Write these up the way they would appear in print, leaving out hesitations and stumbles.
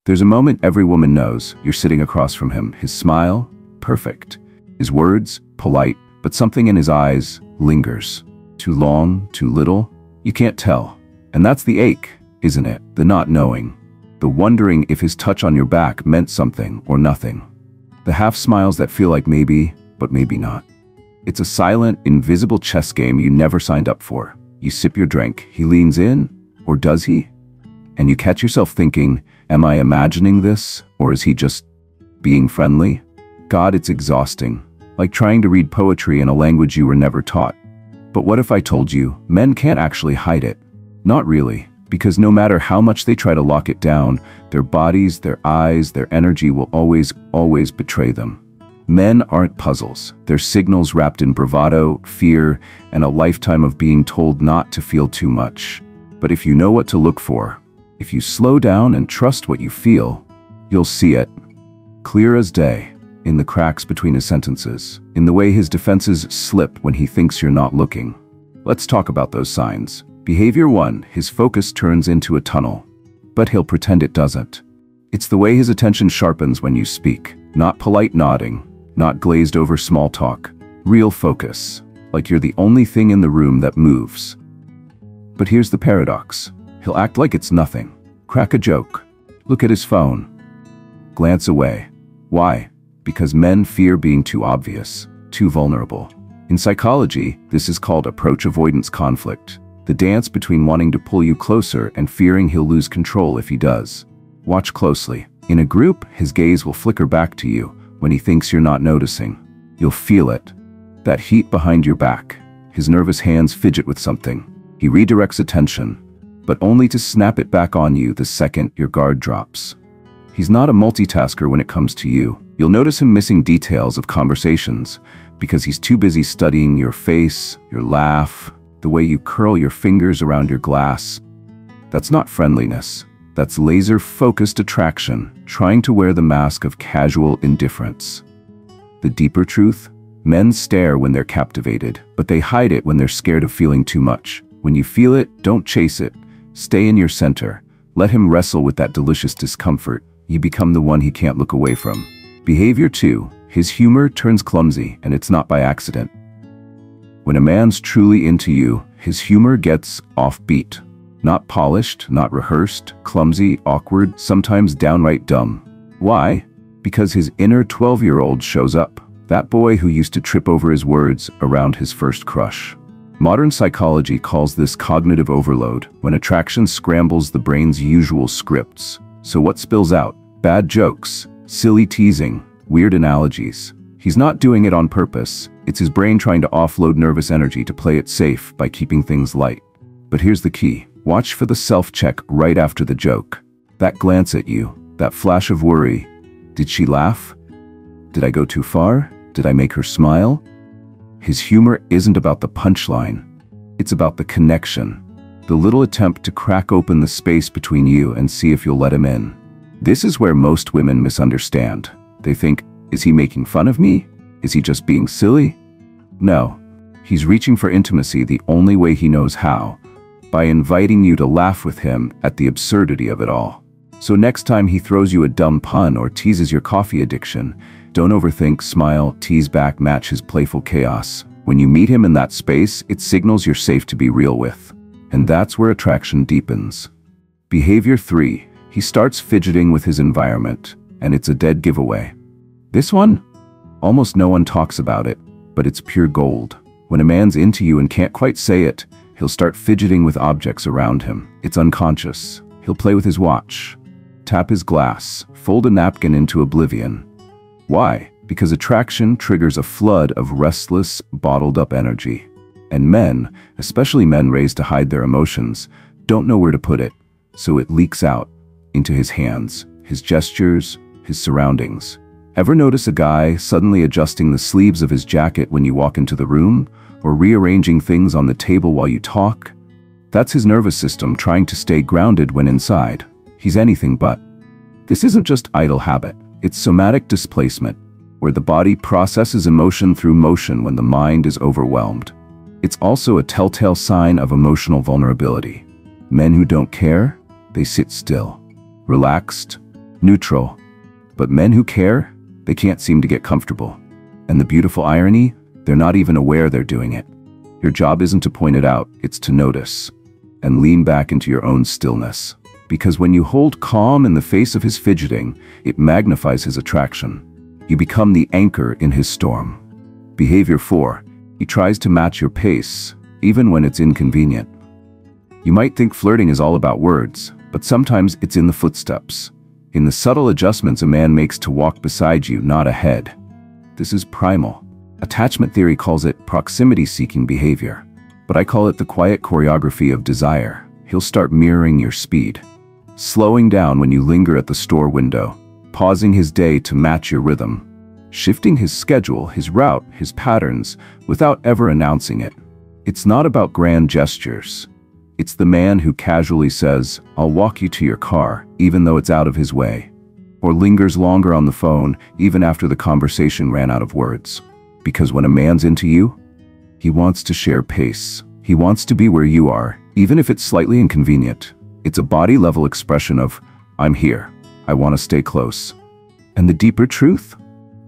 There's a moment every woman knows. You're sitting across from him. His smile, perfect. His words, polite, but something in his eyes lingers. Too long, too little, you can't tell. And that's the ache, isn't it? The not knowing. The wondering if his touch on your back meant something or nothing. The half smiles that feel like maybe, but maybe not. It's a silent, invisible chess game you never signed up for. You sip your drink, he leans in, or does he? And you catch yourself thinking, am I imagining this, or is he just being friendly? God, it's exhausting. Like trying to read poetry in a language you were never taught. But what if I told you, men can't actually hide it? Not really, because no matter how much they try to lock it down, their bodies, their eyes, their energy will always betray them. Men aren't puzzles. They're signals wrapped in bravado, fear, and a lifetime of being told not to feel too much. But if you know what to look for, if you slow down and trust what you feel, you'll see it. Clear as day. In the cracks between his sentences, in the way his defenses slip when he thinks you're not looking. Let's talk about those signs. Behavior 1, his focus turns into a tunnel, but he'll pretend it doesn't. It's the way his attention sharpens when you speak, not polite nodding, not glazed over small talk, real focus, like you're the only thing in the room that moves. But here's the paradox. He'll act like it's nothing, crack a joke, look at his phone, glance away. Why? Because men fear being too obvious, too vulnerable. In psychology, this is called approach avoidance conflict, the dance between wanting to pull you closer and fearing he'll lose control if he does. Watch closely. In a group, his gaze will flicker back to you when he thinks you're not noticing. You'll feel it. That heat behind your back. His nervous hands fidget with something. He redirects attention, but only to snap it back on you the second your guard drops. He's not a multitasker when it comes to you. You'll notice him missing details of conversations because he's too busy studying your face, your laugh, the way you curl your fingers around your glass. That's not friendliness. That's laser-focused attraction, trying to wear the mask of casual indifference. The deeper truth? Men stare when they're captivated, but they hide it when they're scared of feeling too much. When you feel it, don't chase it. Stay in your center. Let him wrestle with that delicious discomfort. You become the one he can't look away from. Behavior 2, his humor turns clumsy, and it's not by accident. When a man's truly into you, his humor gets offbeat. Not polished, not rehearsed, clumsy, awkward, sometimes downright dumb. Why? Because his inner 12-year-old shows up. That boy who used to trip over his words around his first crush. Modern psychology calls this cognitive overload, when attraction scrambles the brain's usual scripts. So what spills out? Bad jokes, silly teasing, weird analogies. He's not doing it on purpose. It's his brain trying to offload nervous energy to play it safe by keeping things light. But here's the key. Watch for the self-check right after the joke. That glance at you, that flash of worry. Did she laugh? Did I go too far? Did I make her smile? His humor isn't about the punchline. It's about the connection. The little attempt to crack open the space between you and see if you'll let him in. This is where most women misunderstand. They think, is he making fun of me? Is he just being silly? No. He's reaching for intimacy the only way he knows how, by inviting you to laugh with him at the absurdity of it all. So next time he throws you a dumb pun or teases your coffee addiction, don't overthink, smile, tease back, match his playful chaos. When you meet him in that space, it signals you're safe to be real with. And that's where attraction deepens. Behavior 3. He starts fidgeting with his environment, and it's a dead giveaway. This one? Almost no one talks about it, but it's pure gold. When a man's into you and can't quite say it, he'll start fidgeting with objects around him. It's unconscious. He'll play with his watch, tap his glass, fold a napkin into oblivion. Why? Because attraction triggers a flood of restless, bottled-up energy. And men, especially men raised to hide their emotions, don't know where to put it, so it leaks out into his hands, his gestures, his surroundings. Ever notice a guy suddenly adjusting the sleeves of his jacket when you walk into the room, or rearranging things on the table while you talk? That's his nervous system trying to stay grounded when inside. He's anything but. This isn't just idle habit, it's somatic displacement, where the body processes emotion through motion when the mind is overwhelmed. It's also a telltale sign of emotional vulnerability. Men who don't care, they sit still, relaxed, neutral. But men who care, they can't seem to get comfortable. And the beautiful irony, they're not even aware they're doing it. Your job isn't to point it out, it's to notice. And lean back into your own stillness. Because when you hold calm in the face of his fidgeting, it magnifies his attraction. You become the anchor in his storm. Behavior 4. He tries to match your pace, even when it's inconvenient. You might think flirting is all about words, but sometimes it's in the footsteps. In the subtle adjustments a man makes to walk beside you, not ahead. This is primal. Attachment theory calls it proximity-seeking behavior, but I call it the quiet choreography of desire. He'll start mirroring your speed, slowing down when you linger at the store window, pausing his day to match your rhythm, shifting his schedule, his route, his patterns, without ever announcing it. It's not about grand gestures. It's the man who casually says, "I'll walk you to your car," even though it's out of his way, or lingers longer on the phone, even after the conversation ran out of words. Because when a man's into you, he wants to share pace. He wants to be where you are, even if it's slightly inconvenient. It's a body-level expression of, "I'm here. I want to stay close." And the deeper truth?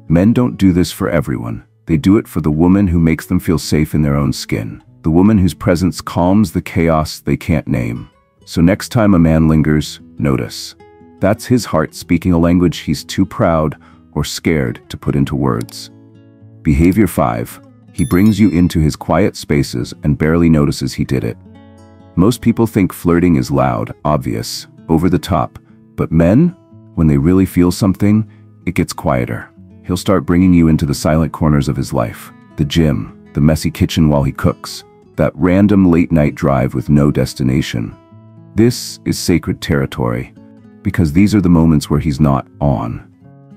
Men don't do this for everyone. They do it for the woman who makes them feel safe in their own skin. The woman whose presence calms the chaos they can't name. So next time a man lingers, notice. That's his heart speaking a language he's too proud or scared to put into words. Behavior 5. He brings you into his quiet spaces and barely notices he did it. Most people think flirting is loud, obvious, over the top. But men, when they really feel something, it gets quieter. He'll start bringing you into the silent corners of his life. The gym, the messy kitchen while he cooks, that random late-night drive with no destination. This is sacred territory, because these are the moments where he's not on,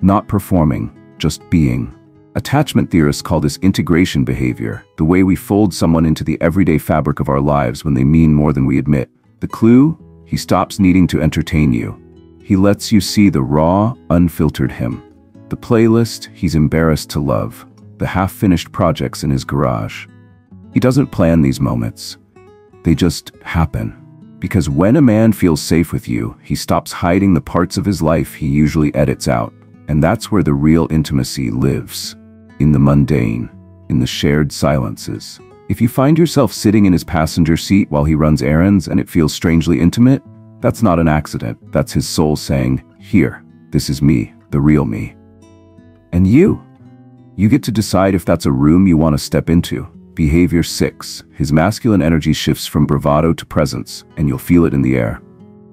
not performing, just being. Attachment theorists call this integration behavior, the way we fold someone into the everyday fabric of our lives when they mean more than we admit. The clue? He stops needing to entertain you. He lets you see the raw, unfiltered him. The playlist he's embarrassed to love. The half-finished projects in his garage. He doesn't plan these moments. They just happen. Because when a man feels safe with you, he stops hiding the parts of his life he usually edits out. And that's where the real intimacy lives. In the mundane, in the shared silences. If you find yourself sitting in his passenger seat while he runs errands and it feels strangely intimate, that's not an accident. That's his soul saying, "Here, this is me, the real me." And you get to decide if that's a room you want to step into. Behavior 6. His masculine energy shifts from bravado to presence, and you'll feel it in the air.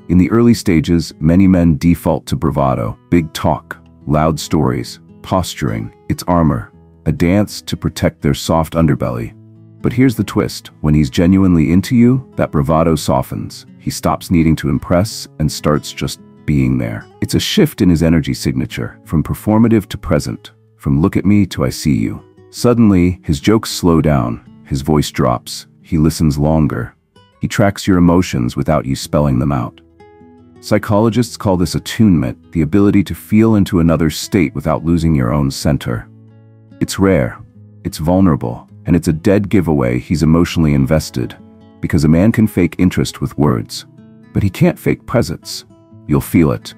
In the early stages, many men default to bravado, big talk, loud stories, posturing. It's armor, a dance to protect their soft underbelly. But here's the twist. When he's genuinely into you, that bravado softens. He stops needing to impress and starts just being there. It's a shift in his energy signature, from performative to present, from look at me to I see you. Suddenly, his jokes slow down, his voice drops, he listens longer. He tracks your emotions without you spelling them out. Psychologists call this attunement, the ability to feel into another's state without losing your own center. It's rare, it's vulnerable, and it's a dead giveaway he's emotionally invested, because a man can fake interest with words, but he can't fake presence. You'll feel it,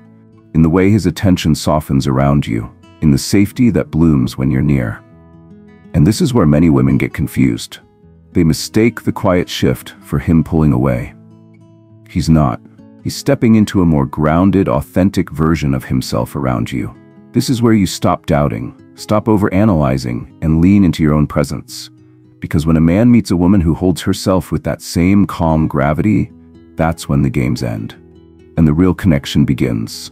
in the way his attention softens around you, in the safety that blooms when you're near. And this is where many women get confused. They mistake the quiet shift for him pulling away. He's not. He's stepping into a more grounded, authentic version of himself around you. This is where you stop doubting, stop overanalyzing, and lean into your own presence. Because when a man meets a woman who holds herself with that same calm gravity, that's when the games end. And the real connection begins.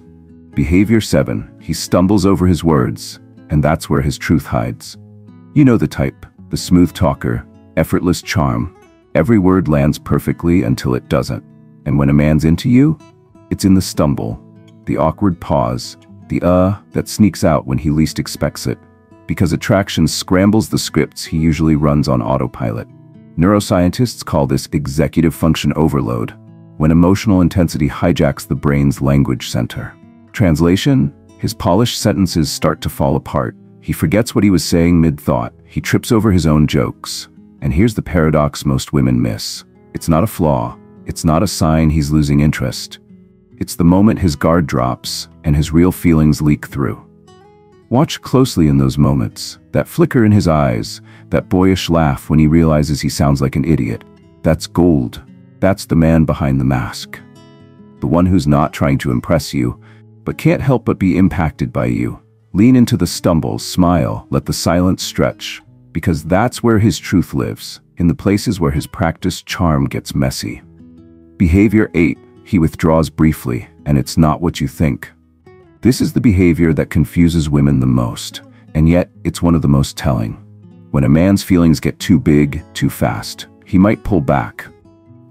Behavior 7. He stumbles over his words, and that's where his truth hides. You know the type, the smooth talker, effortless charm. Every word lands perfectly until it doesn't. And when a man's into you, it's in the stumble, the awkward pause, the that sneaks out when he least expects it. Because attraction scrambles the scripts he usually runs on autopilot. Neuroscientists call this executive function overload, when emotional intensity hijacks the brain's language center. Translation: his polished sentences start to fall apart. He forgets what he was saying mid-thought. He trips over his own jokes. And here's the paradox most women miss. It's not a flaw. It's not a sign he's losing interest. It's the moment his guard drops and his real feelings leak through. Watch closely in those moments, that flicker in his eyes, that boyish laugh when he realizes he sounds like an idiot. That's gold. That's the man behind the mask. The one who's not trying to impress you, but can't help but be impacted by you. Lean into the stumbles, smile, let the silence stretch, because that's where his truth lives, in the places where his practiced charm gets messy. Behavior 8, he withdraws briefly, and it's not what you think. This is the behavior that confuses women the most, and yet it's one of the most telling. When a man's feelings get too big, too fast, he might pull back.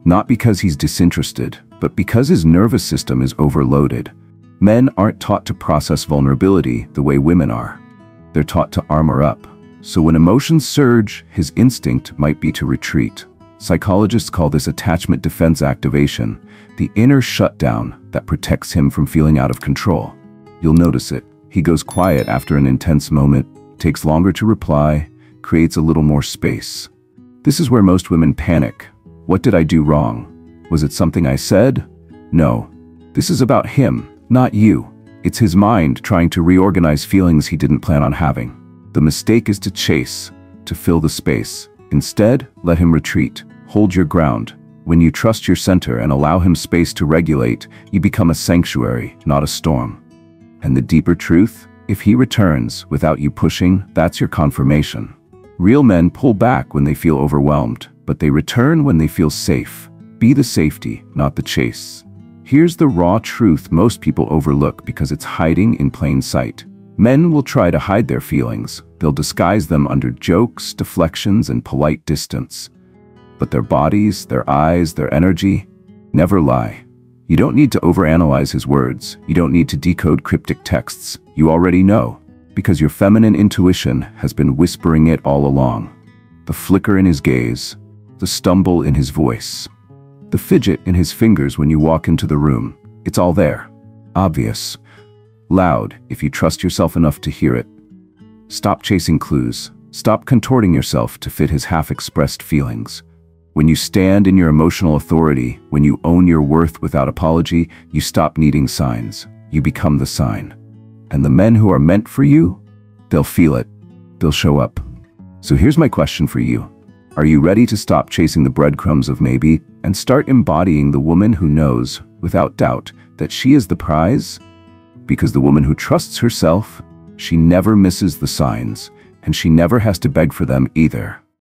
Not because he's disinterested, but because his nervous system is overloaded. Men aren't taught to process vulnerability the way women are. They're taught to armor up. So when emotions surge, his instinct might be to retreat. Psychologists call this attachment defense activation, the inner shutdown that protects him from feeling out of control. You'll notice it. He goes quiet after an intense moment, takes longer to reply, creates a little more space. This is where most women panic. What did I do wrong? Was it something I said? No. This is about him, not you. It's his mind trying to reorganize feelings he didn't plan on having. The mistake is to chase, to fill the space. Instead, let him retreat. Hold your ground. When you trust your center and allow him space to regulate, you become a sanctuary, not a storm. And the deeper truth, if he returns without you pushing, that's your confirmation. Real men pull back when they feel overwhelmed, but they return when they feel safe. Be the safety, not the chase. Here's the raw truth most people overlook because it's hiding in plain sight. Men will try to hide their feelings. They'll disguise them under jokes, deflections, and polite distance. But their bodies, their eyes, their energy never lie. You don't need to overanalyze his words. You don't need to decode cryptic texts. You already know, because your feminine intuition has been whispering it all along. The flicker in his gaze, the stumble in his voice, the fidget in his fingers when you walk into the room. It's all there. Obvious. Loud, if you trust yourself enough to hear it. Stop chasing clues. Stop contorting yourself to fit his half-expressed feelings. When you stand in your emotional authority, when you own your worth without apology, you stop needing signs. You become the sign. And the men who are meant for you, they'll feel it. They'll show up. So here's my question for you. Are you ready to stop chasing the breadcrumbs of maybe and start embodying the woman who knows, without doubt, that she is the prize? Because the woman who trusts herself, she never misses the signs, and she never has to beg for them either.